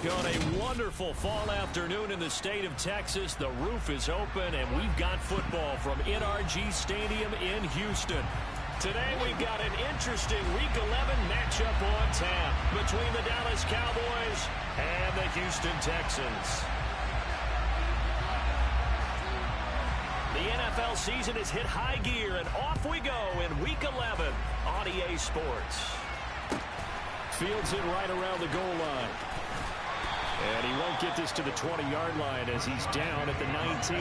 On a wonderful fall afternoon in the state of Texas, the roof is open, and we've got football from NRG Stadium in Houston. Today we've got an interesting Week 11 matchup on tap between the Dallas Cowboys and the Houston Texans. The NFL season has hit high gear, and off we go in Week 11 on EA Sports. Fields it right around the goal line. And he won't get this to the 20-yard line as he's down at the 19.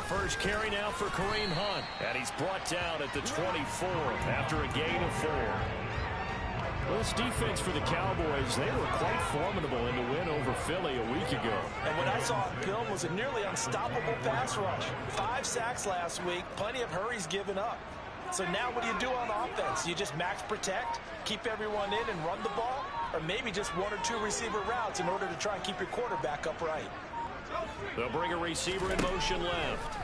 First carry now for Kareem Hunt, and he's brought down at the 24 after a gain of 4. Well, this defense for the Cowboys, they were quite formidable in the win over Philly a week ago. And what I saw on film was a nearly unstoppable pass rush. 5 sacks last week, plenty of hurries given up. So now what do you do on offense? You just max protect, keep everyone in and run the ball, or maybe just 1 or 2 receiver routes in order to try and keep your quarterback upright. They'll bring a receiver in motion left.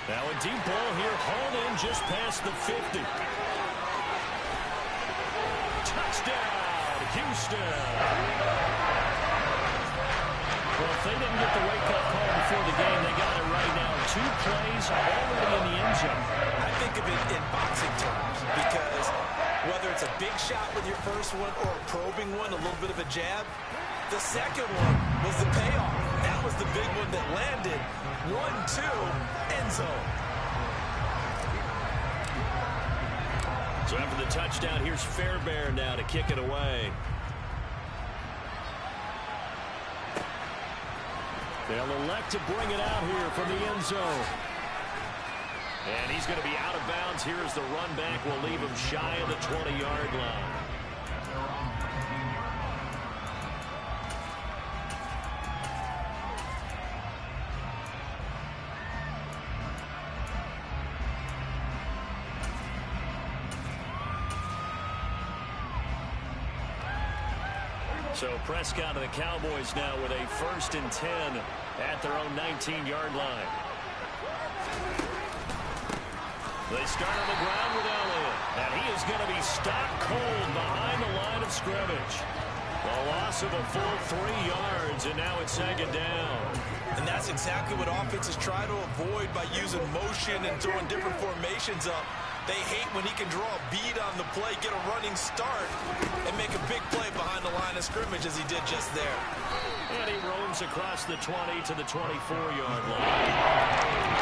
Now a deep ball here, hauled in just past the 50. Touchdown, Houston. Well, if they didn't get the wake-up call before the game, they got it right now. 2 plays already in the end zone. I think of it in boxing terms because whether it's a big shot with your first one or a probing one, a little bit of a jab, the second one was the payoff. That was the big one that landed. 1-2, end zone. So after the touchdown, here's Fairbairn now to kick it away. They'll elect to bring it out here from the end zone. And he's going to be out of bounds here as the run back will leave him shy of the 20-yard line. So Prescott and the Cowboys now with a 1st and 10 at their own 19-yard line. They start on the ground with Elliott, and he is going to be stopped cold behind the line of scrimmage. A loss of a full 3 yards, and now it's 2nd down. And that's exactly what offenses try to avoid by using motion and throwing different formations up. They hate when he can draw a bead on the play, get a running start, and make a big play behind the line of scrimmage as he did just there. And he roams across the 20 to the 24-yard line.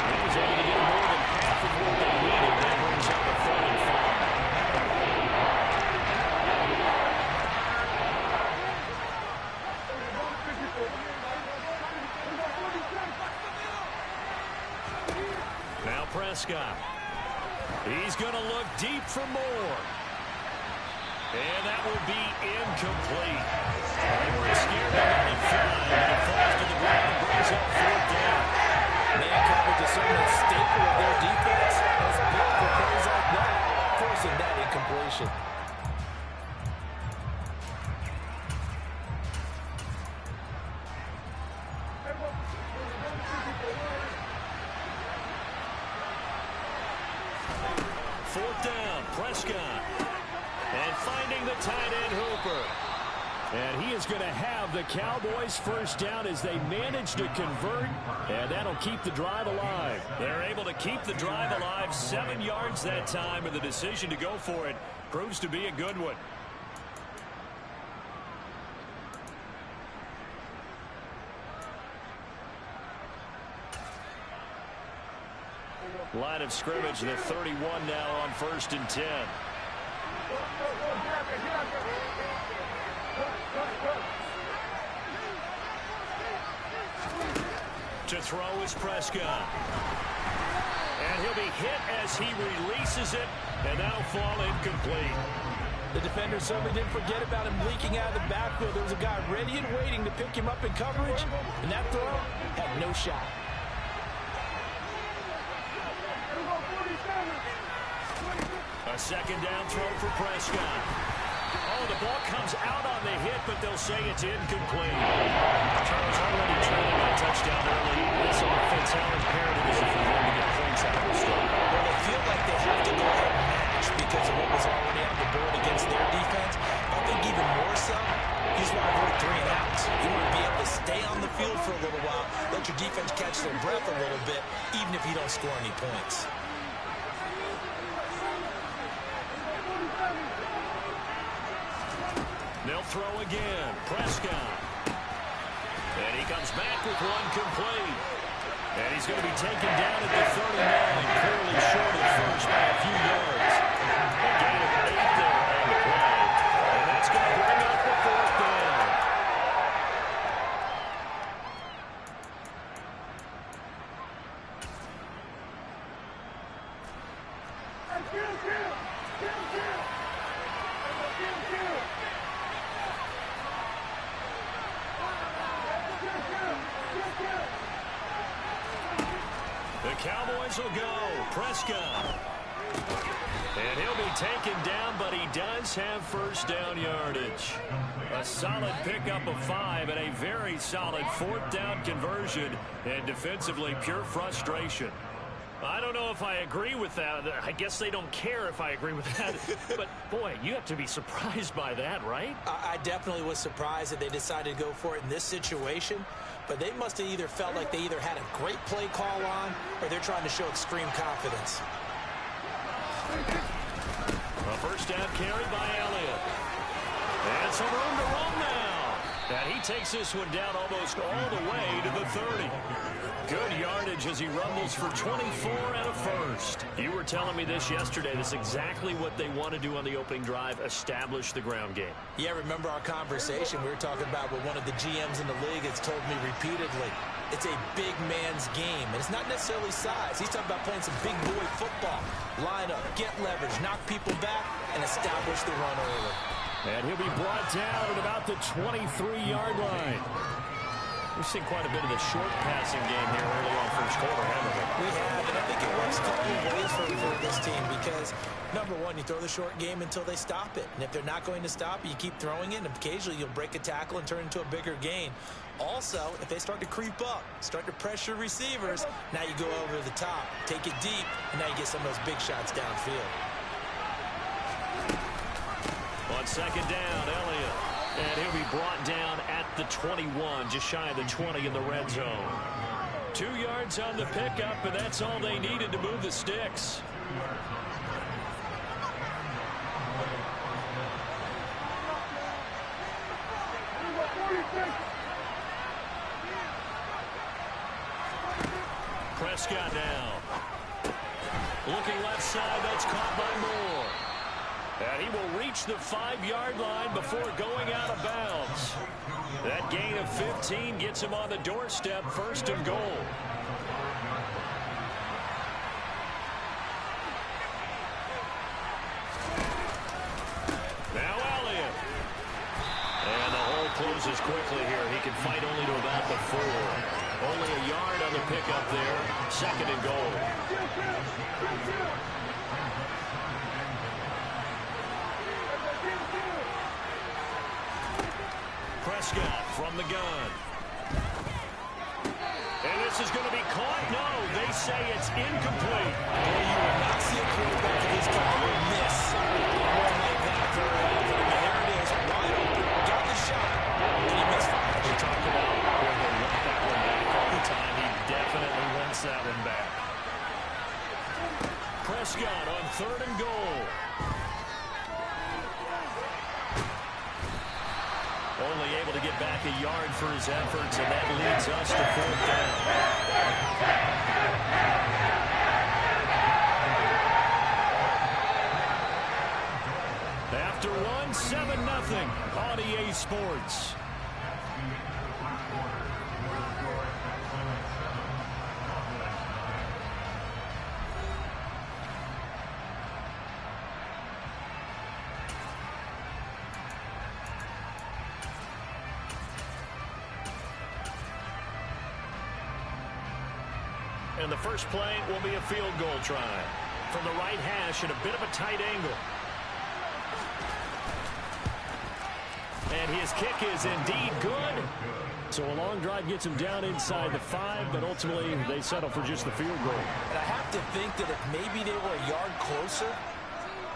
He was able to get more than half of what they needed. That brings up a 3rd and 5. Now Prescott. He's going to look deep for more. And that will be incomplete. They were scared to let it fly, and it falls to the ground and brings up 4th down. Man coverage is certainly a staple of their defense. That's big for plays like that, forcing that incompletion. 4th down. Prescott. And finding the tight end Hooper. And he is going to have the Cowboys first down as they manage to convert, and that'll keep the drive alive. They're able to keep the drive alive, 7 yards that time, and the decision to go for it proves to be a good one. Line of scrimmage, the 31 now on 1st and 10. To throw is Prescott. And he'll be hit as he releases it, and that'll fall incomplete. The defender certainly didn't forget about him leaking out of the backfield. There was a guy ready and waiting to pick him up in coverage, and that throw had no shot. A 2nd down throw for Prescott. Oh, the ball comes out on the hit, but they'll say it's incomplete. Charles already trailing a touchdown early. This offense, how imperative is it for them to get points out of the start? Well, they feel like they have to go ahead and match because of what was already on the board against their defense. I think even more so, you just want to avoid 3 and outs. You want to be able to stay on the field for a little while, let your defense catch their breath a little bit, even if you don't score any points. They'll throw again. Prescott. And he comes back with one complete. And he's going to be taken down at the 39. Clearly short at first by a few yards. A gain of 8 there on the play. And that's going to bring up the 4th down. The Cowboys will go. Prescott. And he'll be taken down, but he does have first down yardage. A solid pickup of 5 and a very solid 4th down conversion. And defensively, pure frustration. I don't know if I agree with that. I guess they don't care if I agree with that. But, boy, you have to be surprised by that, right? I definitely was surprised that they decided to go for it in this situation. But they must have either felt like they either had a great play call on or they're trying to show extreme confidence. A first down carry by Elliott. And some room to run now. And he takes this one down almost all the way to the 30. Good yardage as he rumbles for 24 and a first. You were telling me this yesterday. That's exactly what they want to do on the opening drive, establish the ground game. Yeah, remember our conversation? We were talking about what one of the GMs in the league has told me repeatedly. It's a big man's game, and it's not necessarily size. He's talking about playing some big boy football. Line up, get leverage, knock people back, and establish the run early. And he'll be brought down at about the 23-yard line. We've seen quite a bit of the short passing game here early on first quarter, haven't we? We have, and I think it works a couple of ways for this team because, number one, you throw the short game until they stop it. And if they're not going to stop it, you keep throwing it, and occasionally you'll break a tackle and turn into a bigger gain. Also, if they start to creep up, start to pressure receivers, now you go over the top, take it deep, and now you get some of those big shots downfield. On second down, Elliott. And he'll be brought down at the 21, just shy of the 20 in the red zone. 2 yards on the pickup, and that's all they needed to move the sticks. Prescott now. Looking left side, that's caught by Moore. And he will reach the 5-yard line before going out of bounds. That gain of 15 gets him on the doorstep, first and goal. Now Elliott. And the hole closes quickly here. He can fight only to about the 4. Only a yard on the pickup there. Second and goal. Prescott from the gun. And this is going to be caught. No, they say it's incomplete. Boy, you will not see a quarterback of his caliber miss one like that very often. And there it is, wide open, got the shot, and he misfired. We talk about where they want that one back all the time. He definitely wants that one back. Prescott on 3rd and goal. Only able to get back a yard for his efforts, and that leads us to 4th down. After one, 7-0 on EA Sports. And the first play will be a field goal try from the right hash at a bit of a tight angle. And his kick is indeed good. So a long drive gets him down inside the 5, but ultimately they settle for just the field goal. And I have to think that if maybe they were a yard closer,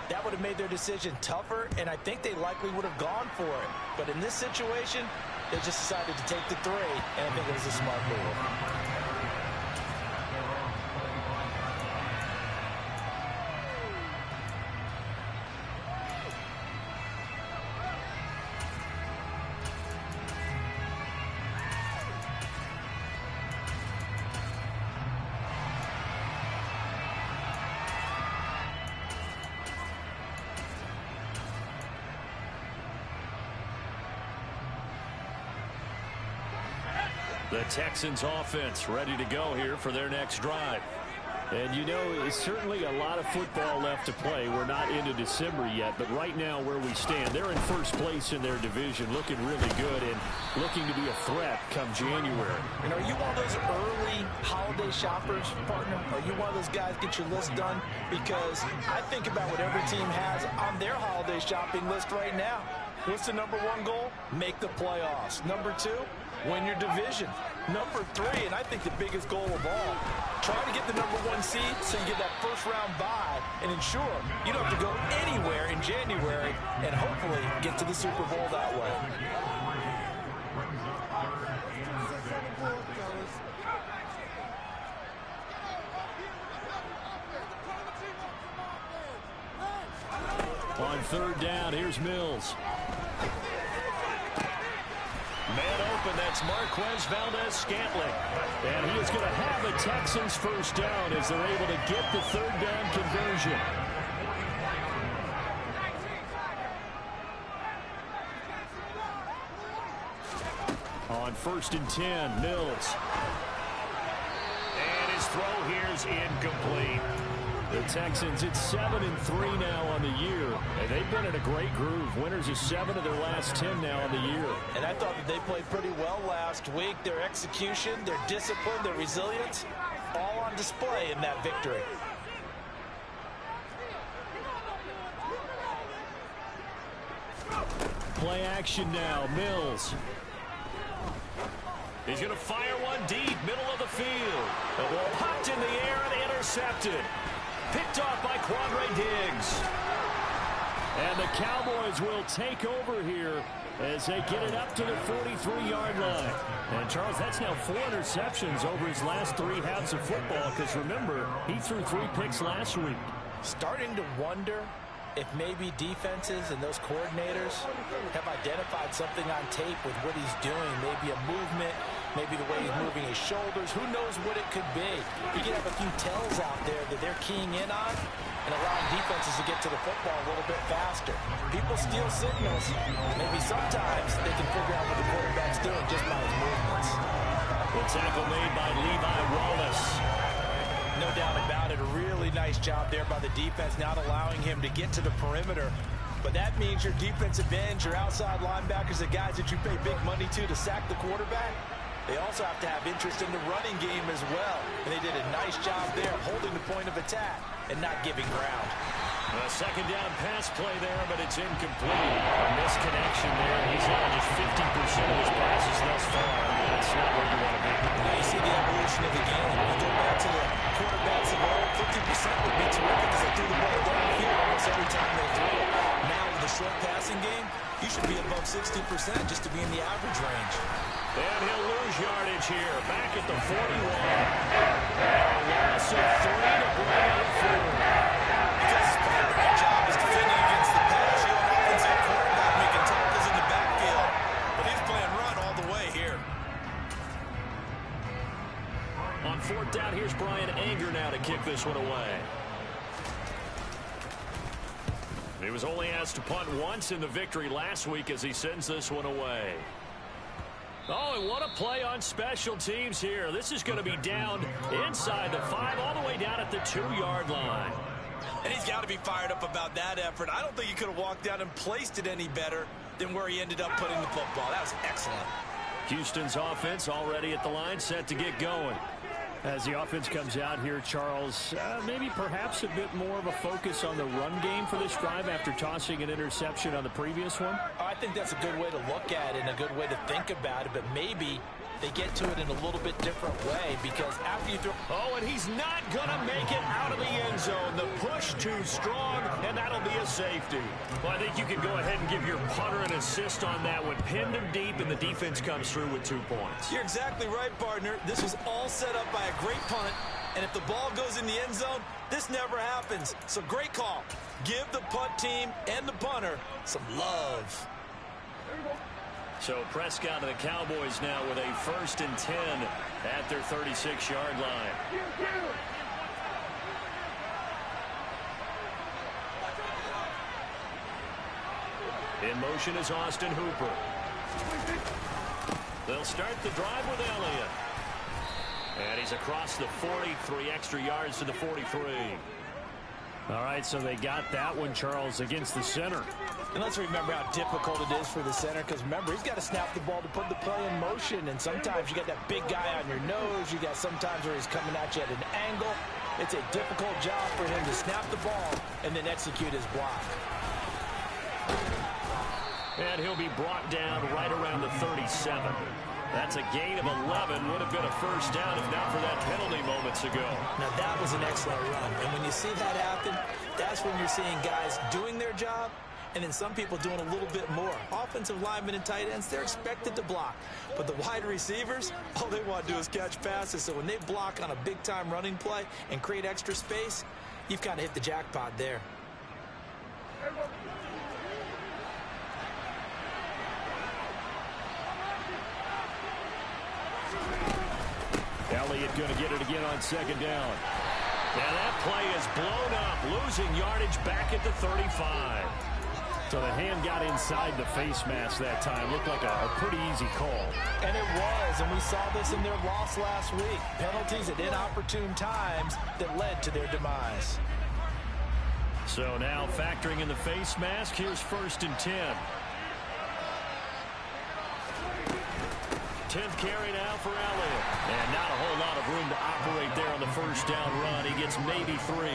that would have made their decision tougher, and I think they likely would have gone for it. But in this situation, they just decided to take the 3, and I think it was a smart move. The Texans offense ready to go here for their next drive. And you know, it's certainly a lot of football left to play. We're not into December yet, but right now where we stand, they're in first place in their division, looking really good and looking to be a threat come January. And are you one of those early holiday shoppers, partner? Are you one of those guys get your list done? Because I think about what every team has on their holiday shopping list right now. What's the number 1 goal? Make the playoffs. Number 2, win your division. Number 3, and I think the biggest goal of all, try to get the number 1 seed so you get that first-round bye and ensure you don't have to go anywhere in January and hopefully get to the Super Bowl that way. On 3rd down, here's Mills. Man open, that's Marquez Valdez-Scantling. And he is going to have the Texans first down as they're able to get the 3rd down conversion. On 1st and 10, Mills. And his throw here is incomplete. The Texans, it's 7-3 now on the year, and they've been in a great groove. Winners of 7 of their last 10 now on the year. And I thought that they played pretty well last week. Their execution, their discipline, their resilience, all on display in that victory. Play action now, Mills. He's going to fire one deep, middle of the field. The ball popped in the air and intercepted. Picked off by Quandre Diggs. And the Cowboys will take over here as they get it up to the 43-yard line. And, Charles, that's now 4 interceptions over his last 3 halves of football because, remember, he threw 3 picks last week. Starting to wonder if maybe defenses and those coordinators have identified something on tape with what he's doing. Maybe a movement, maybe the way he's moving his shoulders. Who knows what it could be? You can have a few tells out there that they're keying in on and allowing defenses to get to the football a little bit faster. People steal signals. Maybe sometimes they can figure out what the quarterback's doing just by his movements. The tackle made by Levi Wallace. No doubt about it. A really nice job there by the defense, not allowing him to get to the perimeter. But that means your defensive ends, your outside linebackers, the guys that you pay big money to sack the quarterback, they also have to have interest in the running game as well. And they did a nice job there holding the point of attack and not giving ground. A 2nd down pass play there, but it's incomplete. A misconnection there. He's on just 50% of his passes thus far. That's not where you want to be. Now you see the evolution of the game. You go back to the just to be in the average range. And he'll lose yardage here, back at the 41. A loss of 3 to bring it through. Because his primary job is defending against the pass, you have an offensive quarterback making tackles in the backfield. But he's playing run all the way here. On 4th down, here's Brian Anger now to kick this one away. He was only asked to punt once in the victory last week as he sends this one away. Oh, and what a play on special teams here. This is going to be down inside the 5, all the way down at the 2-yard line. And he's got to be fired up about that effort. I don't think he could have walked down and placed it any better than where he ended up putting the football. That was excellent. Houston's offense already at the line, set to get going. As the offense comes out here, Charles, maybe perhaps a bit more of a focus on the run game for this drive after tossing an interception on the previous one? I think that's a good way to look at it and a good way to think about it, but maybe they get to it in a little bit different way because after you throw... Oh, and he's not going to make it out of the end zone. The push too strong, and that'll be a safety. Well, I think you can go ahead and give your punter an assist on that one. Pinned him deep, and the defense comes through with 2 points. You're exactly right, partner. This was all set up by a great punt, and if the ball goes in the end zone, this never happens. So great call. Give the punt team and the punter some love. So Prescott and the Cowboys now with a 1st and 10 at their 36-yard line. In motion is Austin Hooper. They'll start the drive with Elliott. And he's across the 40, 3 extra yards to the 43. All right, so they got that one, Charles, against the center. And let's remember how difficult it is for the center because, remember, he's got to snap the ball to put the play in motion. And sometimes you got that big guy on your nose. You got sometimes where he's coming at you at an angle. It's a difficult job for him to snap the ball and then execute his block. And he'll be brought down right around the 37. That's a gain of 11. Would have been a 1st down if not for that penalty moments ago. Now, that was an excellent run. And when you see that happen, that's when you're seeing guys doing their job and then some people doing a little bit more. Offensive linemen and tight ends, they're expected to block. But the wide receivers, all they want to do is catch passes. So when they block on a big-time running play and create extra space, you've kind of hit the jackpot there. Elliott going to get it again on 2nd down. And that play is blown up, losing yardage back at the 35. So the hand got inside the face mask that time. Looked like a pretty easy call. And it was, and we saw this in their loss last week. Penalties at inopportune times that led to their demise. So now factoring in the face mask, here's 1st and 10. 10th carry now for Elliott. And not a whole lot of room to operate there on the 1st down run. He gets maybe 3.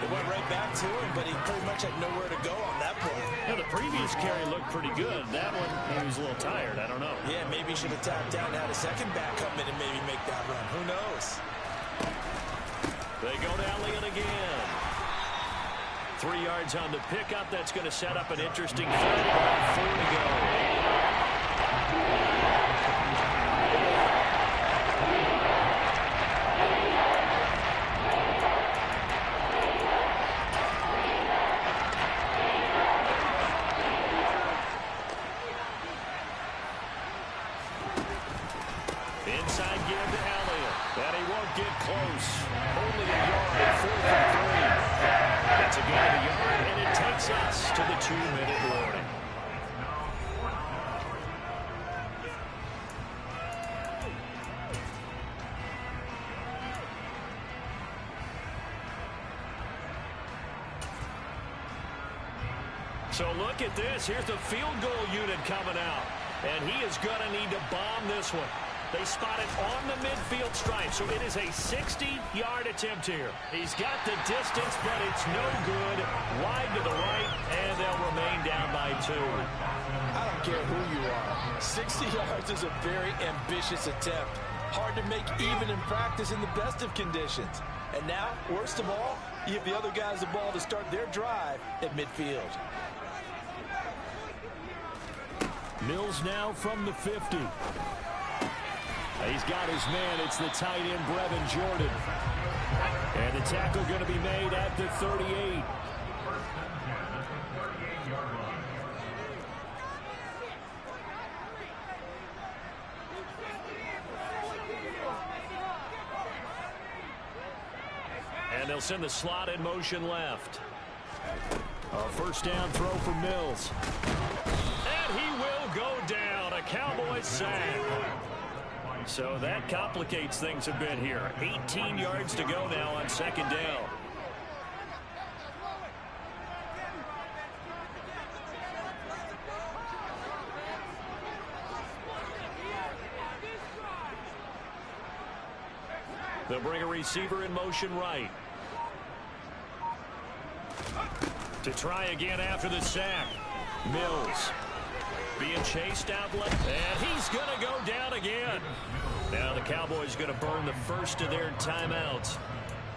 It went right back to him, but he pretty much had nowhere to go on that point. Yeah, the previous carry looked pretty good. That one, he was a little tired. I don't know. Yeah, maybe he should have tapped down and had a second back come in and maybe make that run. Who knows? They go to Elliott again. 3 yards on the pickup. That's going to set up an interesting 4 to go. Inside give to Elliott. And he won't get close. Only a yard, 4th and 3. That's a gain of a yard, and it takes us to the 2-minute warning. So look at this. Here's the field goal unit coming out. And he is going to need to bomb this one. They spot it on the midfield stripe, so it is a 60-yard attempt here. He's got the distance, but it's no good. Wide to the right, and they'll remain down by 2. I don't care who you are. 60 yards is a very ambitious attempt. Hard to make even in practice in the best of conditions. And now, worst of all, you give the other guys the ball to start their drive at midfield. Mills now from the 50. He's got his man. It's the tight end, Brevin Jordan. And the tackle going to be made at the 38. And they'll send the slot in motion left. A first down throw for Mills. And he will go down. A Cowboys sack. So that complicates things a bit here. 18 yards to go now on second down. They'll bring a receiver in motion right. To try again after the sack. Mills being chased out left, and he's going to go down again. Now the Cowboys going to burn the first of their timeouts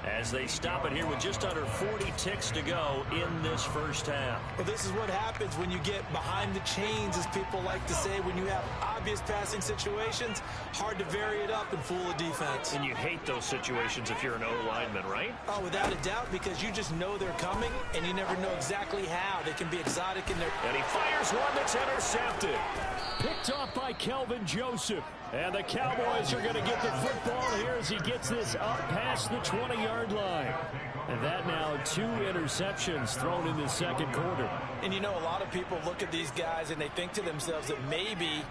as they stop it here with just under 40 ticks to go in this first half. Well, this is what happens when you get behind the chains, as people like to say. When you have obvious passing situations, hard to vary it up and fool a defense. And you hate those situations if you're an O-lineman, right? Oh, without a doubt, because you just know they're coming, and you never know exactly how. They can be exotic in their... And he fires one that's intercepted. Picked off by Kelvin Joseph. And the Cowboys are going to get the football here as he gets this up past the 20-yard line. And that now 2 interceptions thrown in the second quarter. And you know, a lot of people look at these guys and they think to themselves that maybe,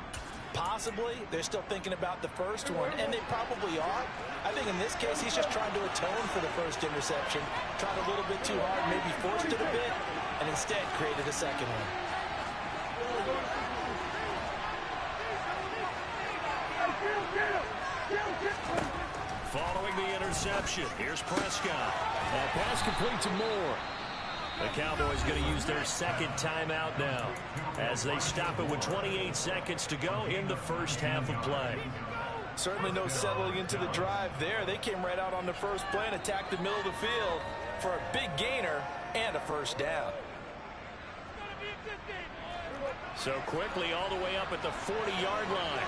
possibly, they're still thinking about the first one. And they probably are. I think in this case, he's just trying to atone for the first interception. Tried a little bit too hard, maybe forced it a bit, and instead created a second one. Following the interception, here's Prescott. That pass complete to Moore. The Cowboys going to use their second timeout now as they stop it with 28 seconds to go in the first half of play. Certainly no settling into the drive there. They came right out on the first play and attacked the middle of the field for a big gainer and a first down. So quickly all the way up at the 40-yard line.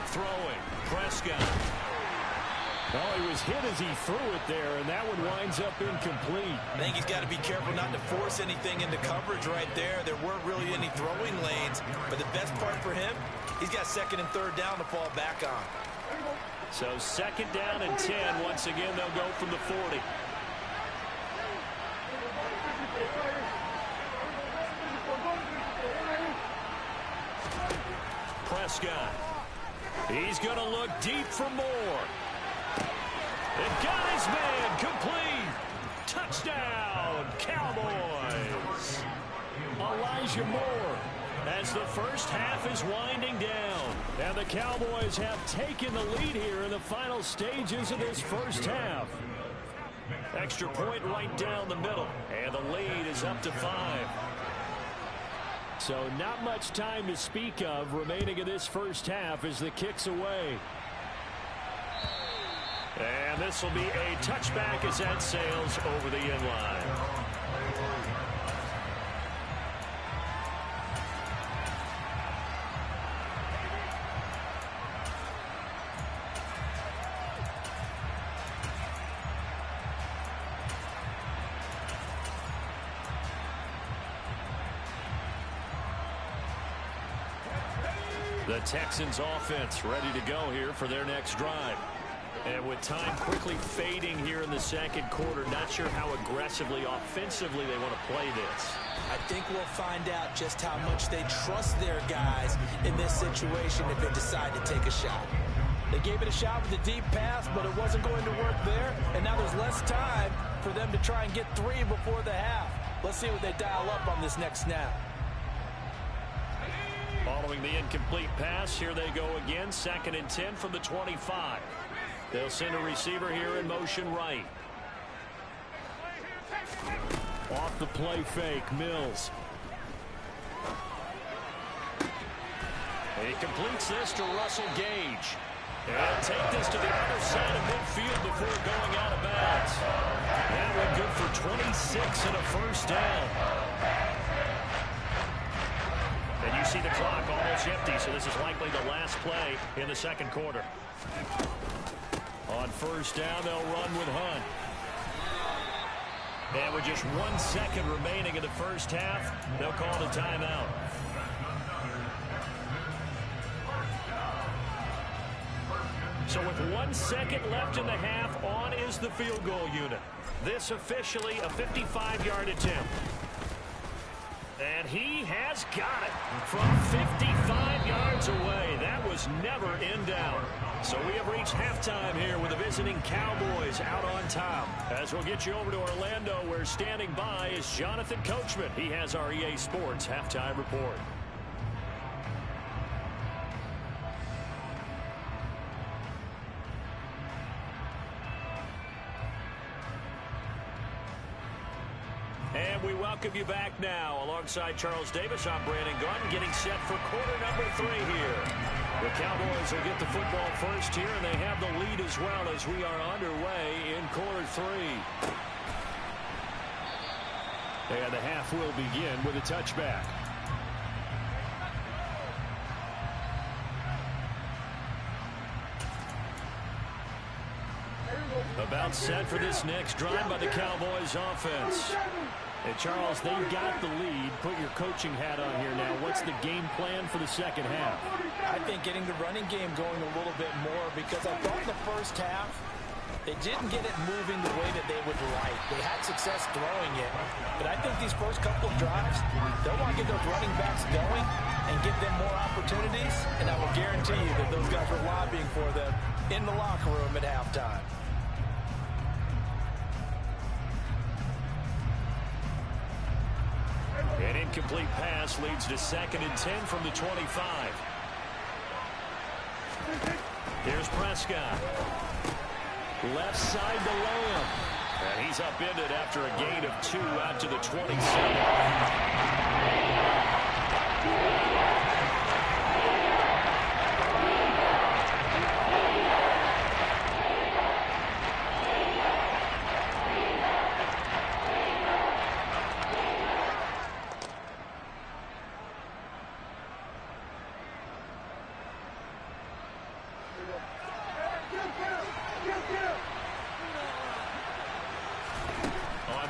Throwing, Prescott. Well, he was hit as he threw it there, and that one winds up incomplete. I think he's got to be careful not to force anything into coverage right there. There weren't really any throwing lanes, but the best part for him, he's got second and third down to fall back on. So second down and 10. Once again, they'll go from the 40. Prescott. He's going to look deep for more. And got his man complete. Touchdown, Cowboys. Elijah Moore as the first half is winding down. And the Cowboys have taken the lead here in the final stages of this first half. Extra point right down the middle. And the lead is up to 5. So not much time to speak of remaining in this first half as the kick's away. And this will be a touchback as that sails over the end line. The Texans offense ready to go here for their next drive. And with time quickly fading here in the second quarter, not sure how aggressively, offensively they want to play this. I think we'll find out just how much they trust their guys in this situation if they decide to take a shot. They gave it a shot with a deep pass, but it wasn't going to work there. And now there's less time for them to try and get 3 before the half. Let's see what they dial up on this next snap. Following the incomplete pass, here they go again. Second and 10 from the 25. They'll send a receiver here in motion right. Off the play fake, Mills. He completes this to Russell Gage. And take this to the other side of midfield before going out of bounds. That one good for 26 and a first down. And you see the clock almost empty, so this is likely the last play in the second quarter. On first down, they'll run with Hunt. And with just 1 second remaining in the first half, they'll call it a timeout. So with 1 second left in the half, on is the field goal unit. This officially a 55-yard attempt. And he has got it from 55 yards away. That was never in doubt. So we have reached halftime here with the visiting Cowboys out on top. As we'll get you over to Orlando, where standing by is Jonathan Coachman. He has our EA Sports halftime report. And we welcome you back now. Alongside Charles Davis, I'm Brandon Garden, getting set for quarter number 3 here. The Cowboys will get the football first here, and they have the lead as well as we are underway in quarter 3. And the half will begin with a touchback. About set for this next drive by the Cowboys offense. And Charles, they've got the lead. Put your coaching hat on here now. What's the game plan for the second half? I think getting the running game going a little bit more, because I thought in the first half they didn't get it moving the way that they would like. They had success throwing it, but I think these first couple of drives, they'll want to get those running backs going and give them more opportunities, and I will guarantee you that those guys were lobbying for them in the locker room at halftime. An incomplete pass leads to 2nd and 10 from the 25. Here's Prescott. Left side to Lamb. And he's upended after a gain of 2 out to the 27.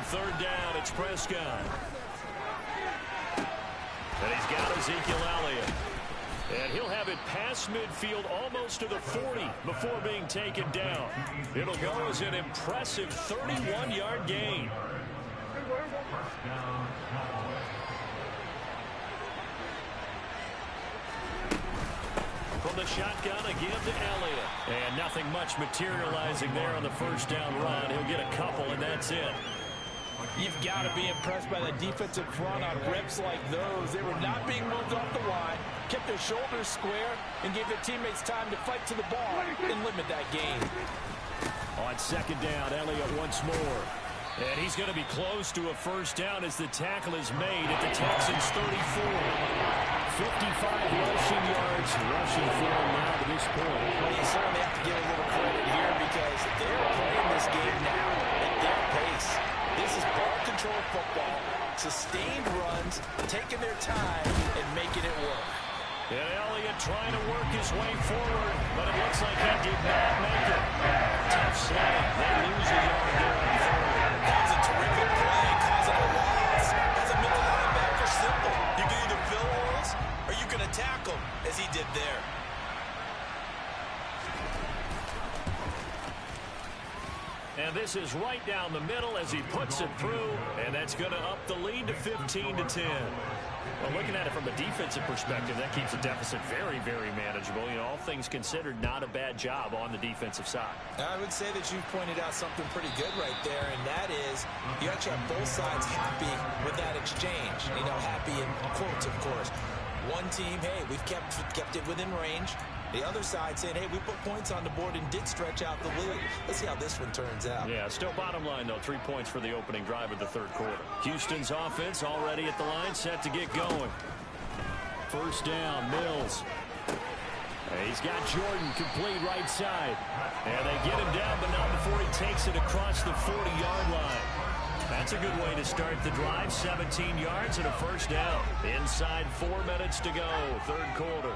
Third down, it's Prescott. And he's got Ezekiel Elliott. And he'll have it past midfield almost to the 40 before being taken down. It'll go as an impressive 31-yard gain. From the shotgun, a give to Elliott. And nothing much materializing there on the first down run. He'll get a couple, and that's it. You've got to be impressed by the defensive front on rips like those. They were not being moved off the line, kept their shoulders square, and gave their teammates time to fight to the ball and limit that gain. On second down, Elliott once more. And he's going to be close to a first down as the tackle is made at the Texans' 34. 55 rushing yards rushing for him now to this point. Well, you certainly have to give a little credit here because they're playing this game now at their pace. This is ball control football, sustained runs, taking their time and making it work. And Elliott trying to work his way forward, but it looks like he did not make it. Tough slam. They lose a yard there on forward. That was a terrific play, causing a loss. As a middle linebacker, simple. You can either fill holes or you can attack them, as he did there. And this is right down the middle as he puts it through, and that's going to up the lead to 15-10. Well, looking at it from a defensive perspective, that keeps the deficit very, very manageable. You know, all things considered, not a bad job on the defensive side. I would say that you pointed out something pretty good right there, and that is you actually have both sides happy with that exchange. You know, happy in quotes, of course. One team, hey, we've kept it within range. The other side saying, hey, we put points on the board and did stretch out the lead. Let's see how this one turns out. Yeah, still bottom line, though, 3 points for the opening drive of the third quarter. Houston's offense already at the line, set to get going. First down, Mills. He's got Jordan complete right side. And they get him down, but not before he takes it across the 40-yard line. That's a good way to start the drive. 17 yards and a first down. Inside 4 minutes to go, third quarter.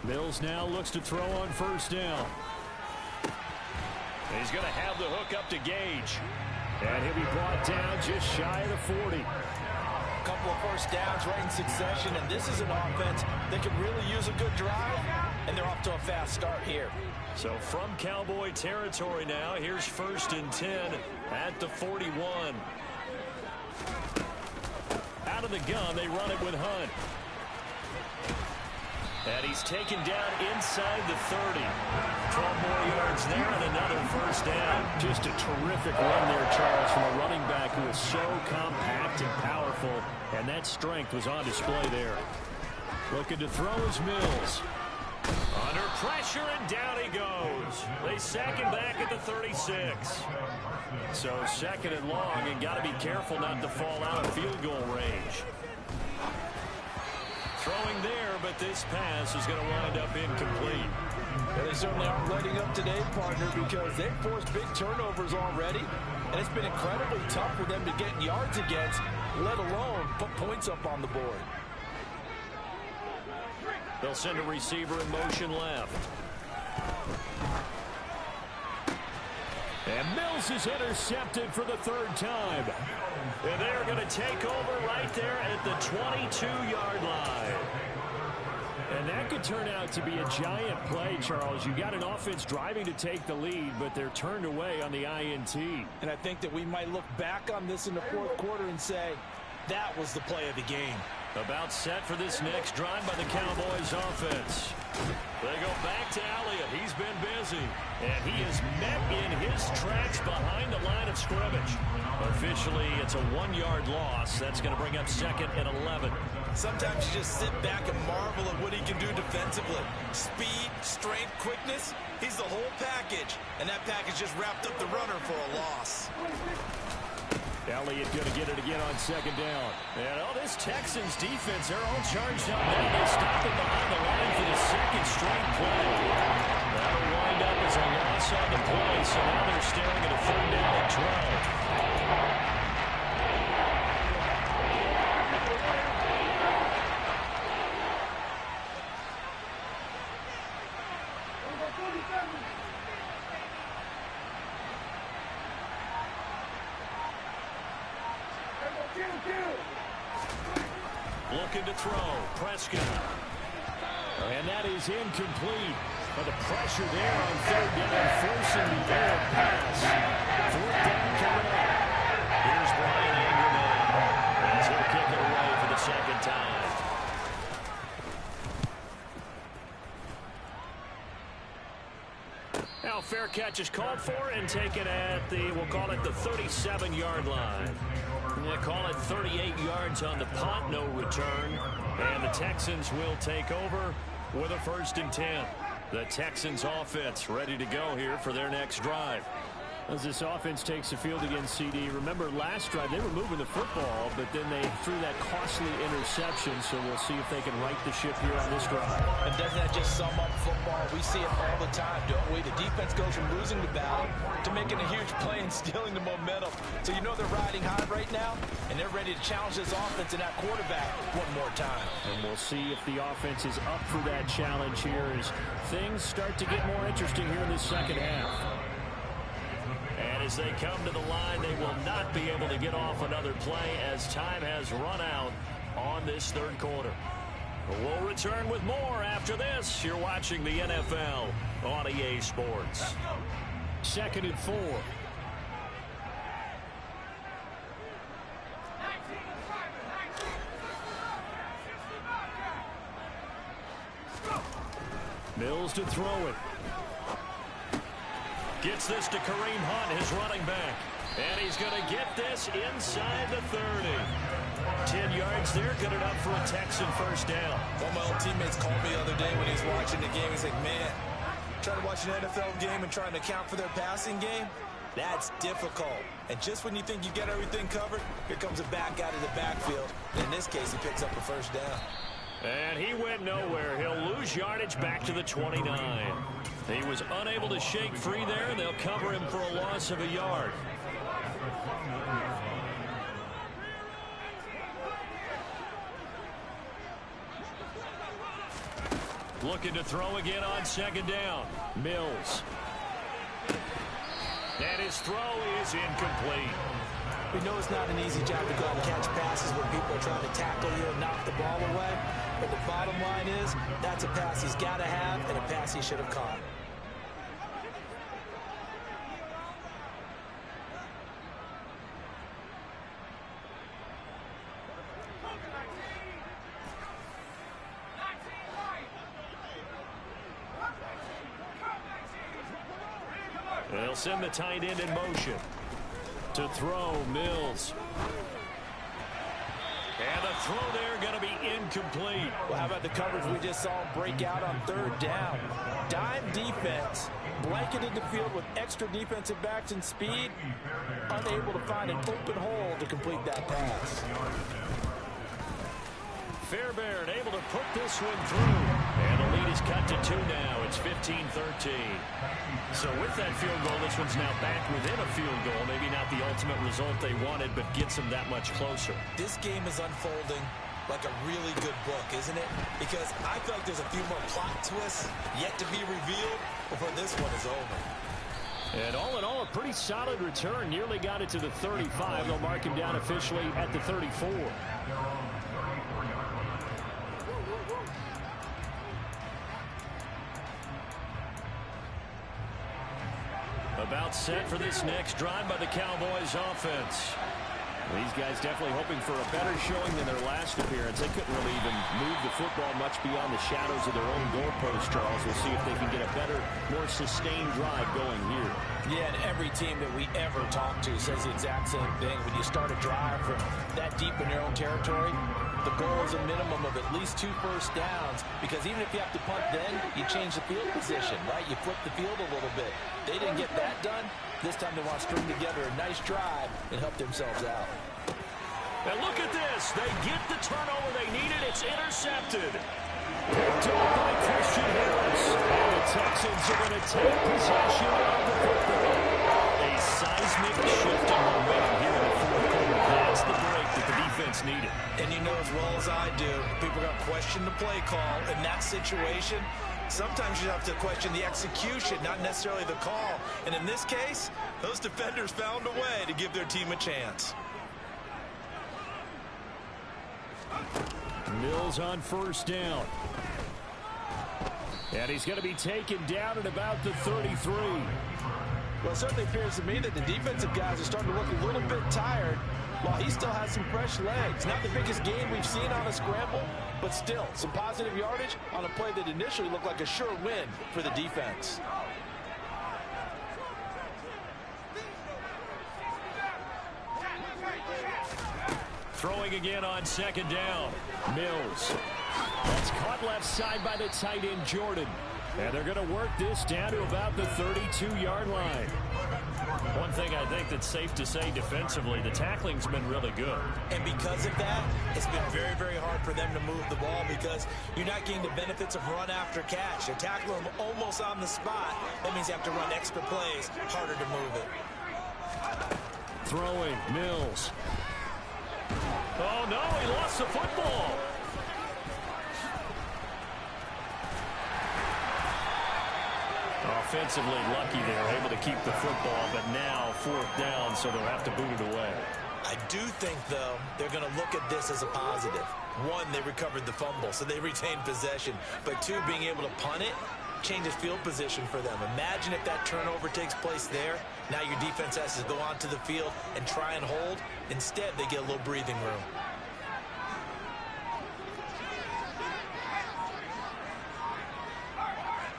Mills now looks to throw on first down. He's going to have the hook up to Gage. And he'll be brought down just shy of the 40. A couple of first downs right in succession, and this is an offense that could really use a good drive, and they're off to a fast start here. So from Cowboy territory now, here's 1st and 10 at the 41. Out of the gun, they run it with Hunt. And he's taken down inside the 30. 12 more yards there and another first down. Just a terrific run there, Charles, from a running back who is so compact and powerful. And that strength was on display there. Looking to throw is Mills. Under pressure, and down he goes. They sack him back at the 36. So 2nd and long, and got to be careful not to fall out of field goal range. Throwing there, but this pass is going to wind up incomplete. Well, they certainly aren't letting up today, partner, because they've forced big turnovers already, and it's been incredibly tough for them to get yards against, let alone put points up on the board. They'll send a receiver in motion left. And Mills is intercepted for the 3rd time. And they're going to take over right there at the 22-yard line. And that could turn out to be a giant play, Charles. You got an offense driving to take the lead, but they're turned away on the INT. And I think that we might look back on this in the 4th quarter and say, that was the play of the game. About set for this next drive by the Cowboys offense. They go back to Elliott. He's been busy. And he is met in his tracks behind the line of scrimmage. Officially, it's a 1-yard loss. That's going to bring up 2nd and 11. Sometimes you just sit back and marvel at what he can do defensively. Speed, strength, quickness. He's the whole package. And that package just wrapped up the runner for a loss. Elliott going to get it again on 2nd down. And this Texans defense, they're all charged up now. They stop it behind the line for the 2nd straight play. That'll wind up as a loss on the play, so now they're staring at a 3rd down and 12. Looking to throw. Prescott. And that is incomplete. But the pressure there on 3rd down, forcing the errant pass. 4th down coming up. Here's Brian Ingram as he'll kick it away for the 2nd time. Now fair catch is called for and taken at the, we'll call it the 37-yard line. We'll call it 38 yards on the punt, no return. And the Texans will take over with a 1st and 10. The Texans offense ready to go here for their next drive. As this offense takes the field against CD, remember last drive they were moving the football, but then they threw that costly interception, so we'll see if they can right the ship here on this drive. And doesn't that just sum up football? We see it all the time, don't we? The defense goes from losing the battle to making a huge play and stealing the momentum. So you know they're riding high right now, and they're ready to challenge this offense and that quarterback one more time. And we'll see if the offense is up for that challenge here as things start to get more interesting here in the 2nd half. And as they come to the line, they will not be able to get off another play as time has run out on this 3rd quarter. We'll return with more after this. You're watching the NFL on EA Sports. 2nd and 4. Mills to throw it. Gets this to Kareem Hunt, his running back. And he's going to get this inside the 30. 10 yards there, good enough for a Texan 1st down. One of my old teammates called me the other day when he was watching the game. He's like, man, trying to watch an NFL game and trying to account for their passing game, That's difficult. And just when you think you get everything covered, here comes a back out of the backfield. And in this case, he picks up a first down. And he went nowhere. He'll lose yardage back to the 29. He was unable to shake free there, and they'll cover him for a loss of a yard. Looking to throw again on second down. Mills. And his throw is incomplete. We know it's not an easy job to go out and catch passes when people are trying to tackle you and knock the ball away. But the bottom line is, that's a pass he's got to have and a pass he should have caught. They'll send the tight end in motion. To throw, Mills. And the throw there going to be incomplete. Well, how about the coverage we just saw break out on third down? Dime defense, blanketed the field with extra defensive backs and speed, unable to find an open hole to complete that pass. Fairbairn able to put this one through. And the lead is cut to 2 now. It's 15-13. So with that field goal, this one's now back within a field goal. Maybe not the ultimate result they wanted, but gets them that much closer. This game is unfolding like a really good book, isn't it? Because I feel like there's a few more plot twists yet to be revealed before this one is over. And all in all, a pretty solid return. Nearly got it to the 35. They'll mark him down officially at the 34. About set for this next drive by the Cowboys offense. These guys definitely hoping for a better showing than their last appearance. They couldn't really even move the football much beyond the shadows of their own goalpost, Charles. We'll see if they can get a better, more sustained drive going here. Yeah, and every team that we ever talk to says the exact same thing. When you start a drive from that deep in your own territory, the goal is a minimum of at least 2 first downs, because even if you have to punt then, you change the field position, right? You flip the field a little bit. They didn't get that done. This time they want to string together a nice drive and help themselves out. And look at this. They get the turnover they needed. It's intercepted. Picked up by Christian Harris. And the Texans are going to take possession of the football. A seismic shift in momentum here in the fourth quarter. That's the break that the defense needed. And you know as well as I do, people are going to question the play call in that situation. Sometimes you have to question the execution, not necessarily the call. And in this case, those defenders found a way to give their team a chance. Mills on first down. And he's going to be taken down at about the 33. Well, it certainly appears to me that the defensive guys are starting to look a little bit tired, while he still has some fresh legs. Not the biggest gain we've seen on a scramble, but still some positive yardage on a play that initially looked like a sure win for the defense. Throwing again on second down. Mills. That's caught left side by the tight end, Jordan. And they're going to work this down to about the 32-yard line. One thing I think that's safe to say defensively, the tackling's been really good. And because of that, it's been very, very hard for them to move the ball, because you're not getting the benefits of run after catch. They're tackling them almost on the spot. That means you have to run extra plays, harder to move it. Throwing, Mills. Oh, no, he lost the football. Offensively lucky they were able to keep the football, but now fourth down, so they'll have to boot it away. I do think, though, they're going to look at this as a positive. One, they recovered the fumble, so they retained possession. But two, being able to punt it changes field position for them. Imagine if that turnover takes place there. Now your defense has to go onto the field and try and hold. Instead, they get a little breathing room.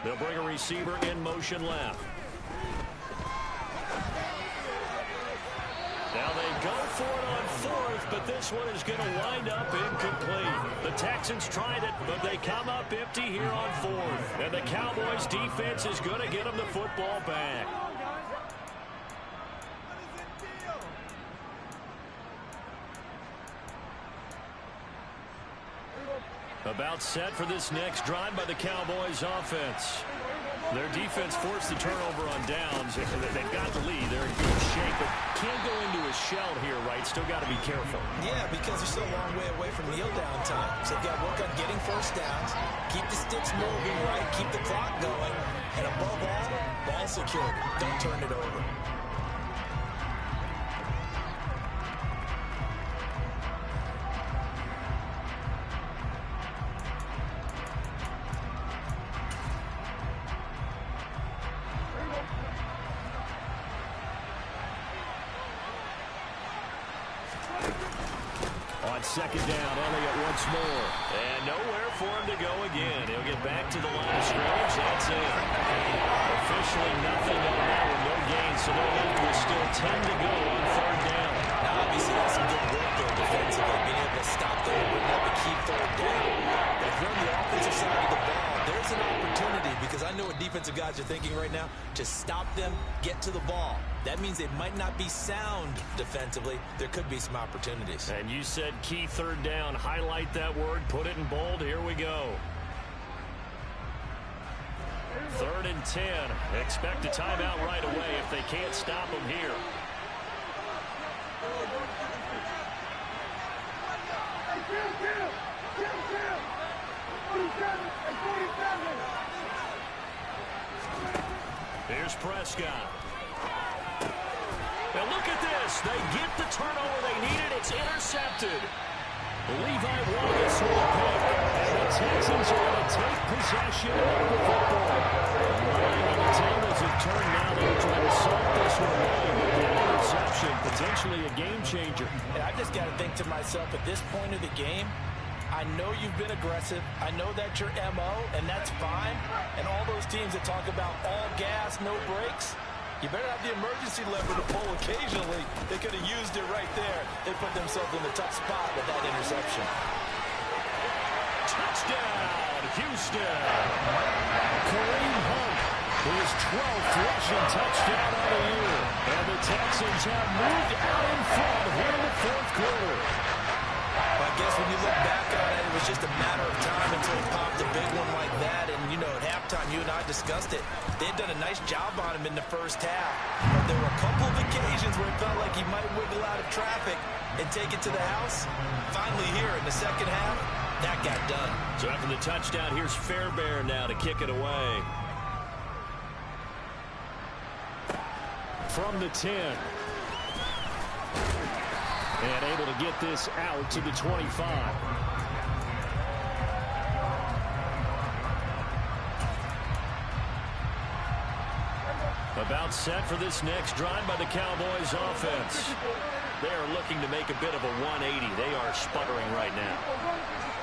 They'll bring a receiver in motion left. Now they go for it on fourth, but this one is going to wind up incomplete. The Texans tried it, but they come up empty here on fourth. And the Cowboys defense is going to get them the football back. About set for this next drive by the Cowboys offense. Their defense forced the turnover on downs. They've got the lead. They're in good shape, but can't go into a shell here, right? Still got to be careful. Yeah, because they're still a long way away from kneel down time. So they've got to work on getting first downs, keep the sticks moving right, keep the clock going, and above all, ball security. Don't turn it over. Second down, Elliott once more. And nowhere for him to go again. He'll get back to the line of scrimmage. That's it. Officially nothing on that one. No gain, so they'll have to still 10 to go on third down. Now, obviously, that's some good work there defensively, being able to stop there and bring up a key third down. But if you're on the offensive side of the ball, there's an opportunity, because I know what defensive guys are thinking right now, to stop them, get to the ball. That means they might not be sound defensively. There could be some opportunities. And you said key third down. Highlight that word. Put it in bold. Here we go. 3rd and 10. Expect a timeout right away if they can't stop them here. Here's Prescott. Now look at this. They get the turnover they needed. It's intercepted. Levi Wallace with a pick. And the Texans are going to take possession of the football. Lying on the tables have turned now. They're trying to salt this one away. But the interception, potentially a game changer. And I just got to think to myself, at this point of the game, I know you've been aggressive. I know that's your MO, and that's fine. And all those teams that talk about all gas, no brakes, you better have the emergency lever to pull occasionally. They could have used it right there. They put themselves in a tough spot with that interception. Touchdown, Houston. Kareem Hunt, his 12th rushing touchdown of the year. And the Texans have moved out in front here in the 4th quarter. I guess when you look back on it, it was just a matter of time until he popped a big one like that. And, you know, at halftime, you and I discussed it. They had done a nice job on him in the first half. But there were a couple of occasions where it felt like he might wiggle out of traffic and take it to the house. Finally here in the second half, that got done. So after the touchdown, here's Fairbairn now to kick it away. From the 10. And able to get this out to the 25. About set for this next drive by the Cowboys offense. They are looking to make a bit of a 180. They are sputtering right now.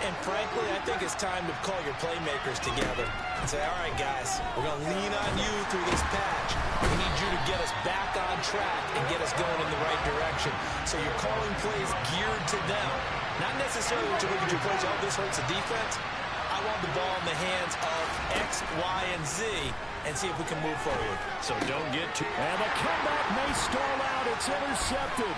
And frankly, I think it's time to call your playmakers together and say, all right, guys, we're going to lean on you through this patch. We need you to get us back on track and get us going in the right direction. So you're calling plays geared to them. Not necessarily to look at your plays, oh, this hurts the defense. I want the ball in the hands of X, Y, and Z and see if we can move forward. So don't get too... And the comeback may stall out. It's intercepted.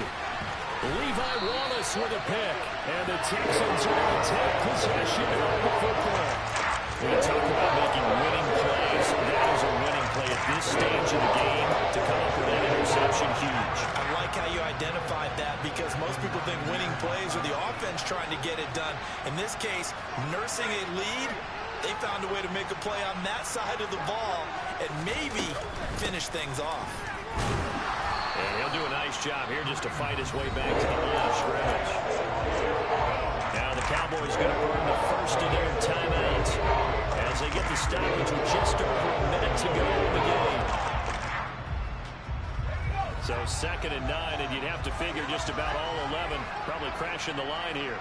Levi Wallace with a pick. And the Texans are going to take possession of the football. When you talk about making winning plays, that is a winning play at this stage of the game. To come up with that interception, huge. I like how you identified that, because most people think winning plays are the offense trying to get it done. In this case, nursing a lead, they found a way to make a play on that side of the ball and maybe finish things off. And he'll do a nice job here just to fight his way back to the line of scrimmage. Now the Cowboys going to burn the first of their timeouts as they get the stoppage with just over a minute to go in the game. So 2nd and 9, and you'd have to figure just about all 11 probably crashing the line here.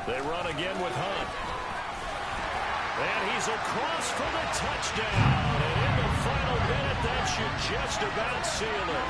They run again with Hunt. And he's across for the touchdown. And in the final minute, that should just about seal it.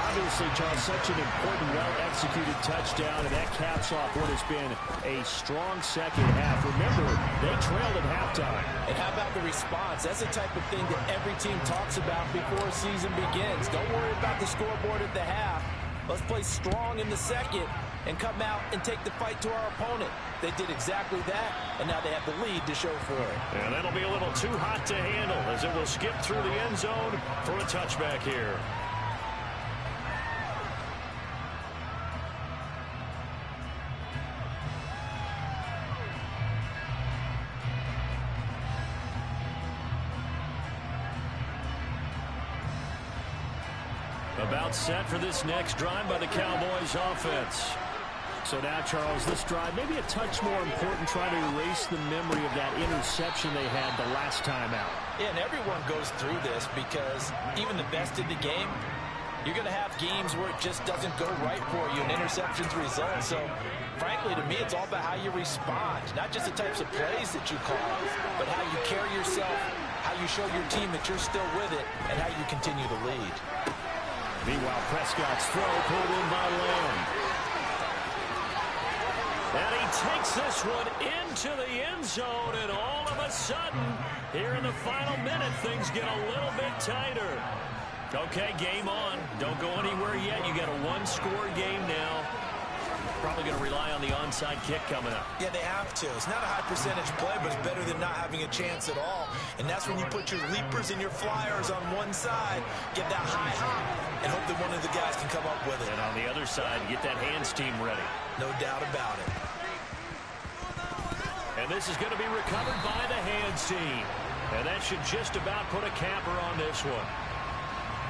I Obviously, Charles, such an important, well-executed touchdown, and that caps off what has been a strong second half. Remember, they trailed at halftime. And how about the response? That's the type of thing that every team talks about before a season begins. Don't worry about the scoreboard at the half. Let's play strong in the second and come out and take the fight to our opponent. They did exactly that, and now they have the lead to show for it. And that'll be a little too hot to handle as it will skip through the end zone for a touchback here. About set for this next drive by the Cowboys offense. So now, Charles, this drive maybe a touch more important, trying to erase the memory of that interception they had the last time out. Yeah, and everyone goes through this because even the best in the game, you're going to have games where it just doesn't go right for you and interceptions result. So, frankly, to me, it's all about how you respond, not just the types of plays that you call, but how you carry yourself, how you show your team that you're still with it, and how you continue to lead. Meanwhile, Prescott's throw pulled in by Lamb. And he takes this one into the end zone, and all of a sudden, here in the final minute, things get a little bit tighter. Okay, game on. Don't go anywhere yet. You got a one-score game now. Probably going to rely on the onside kick coming up. Yeah, they have to. It's not a high percentage play, but it's better than not having a chance at all. And that's when you put your leapers and your flyers on one side, get that high hop, and hope that one of the guys can come up with it. And on the other side, get that hands team ready. No doubt about it. And this is going to be recovered by the hands team. And that should just about put a capper on this one.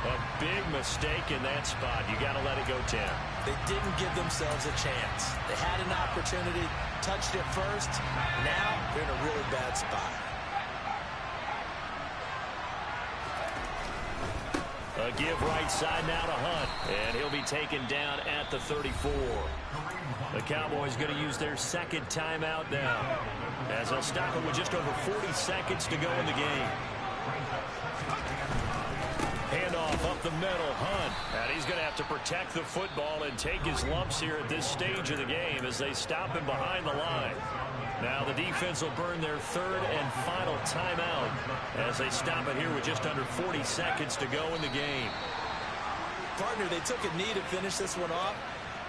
A big mistake in that spot. You got to let it go 10. They didn't give themselves a chance. They had an opportunity, touched it first. Now they're in a really bad spot. A give right side now to Hunt. And he'll be taken down at the 34. The Cowboys going to use their second timeout now, as they'll stop it with just over 40 seconds to go in the game. Handoff up the middle, Hunt. And he's going to have to protect the football and take his lumps here at this stage of the game as they stop him behind the line. Now the defense will burn their third and final timeout as they stop it here with just under 40 seconds to go in the game. Partner, they took a knee to finish this one off.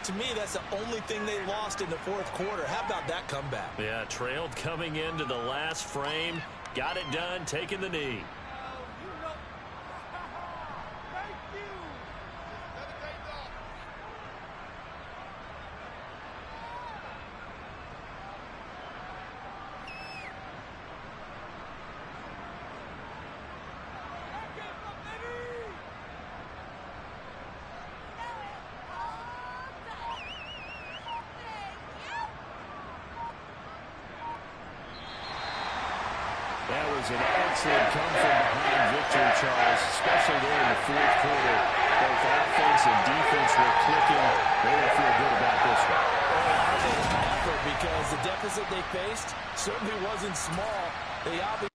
To me, that's the only thing they lost in the fourth quarter. How about that comeback? Yeah, trailed coming into the last frame. Got it done, taking the knee. That was an excellent come-from-behind victory, Charles, especially there in the fourth quarter. Both offense and defense were clicking. They're going to feel good about this one. Effort, because the deficit they faced certainly wasn't small. They obviously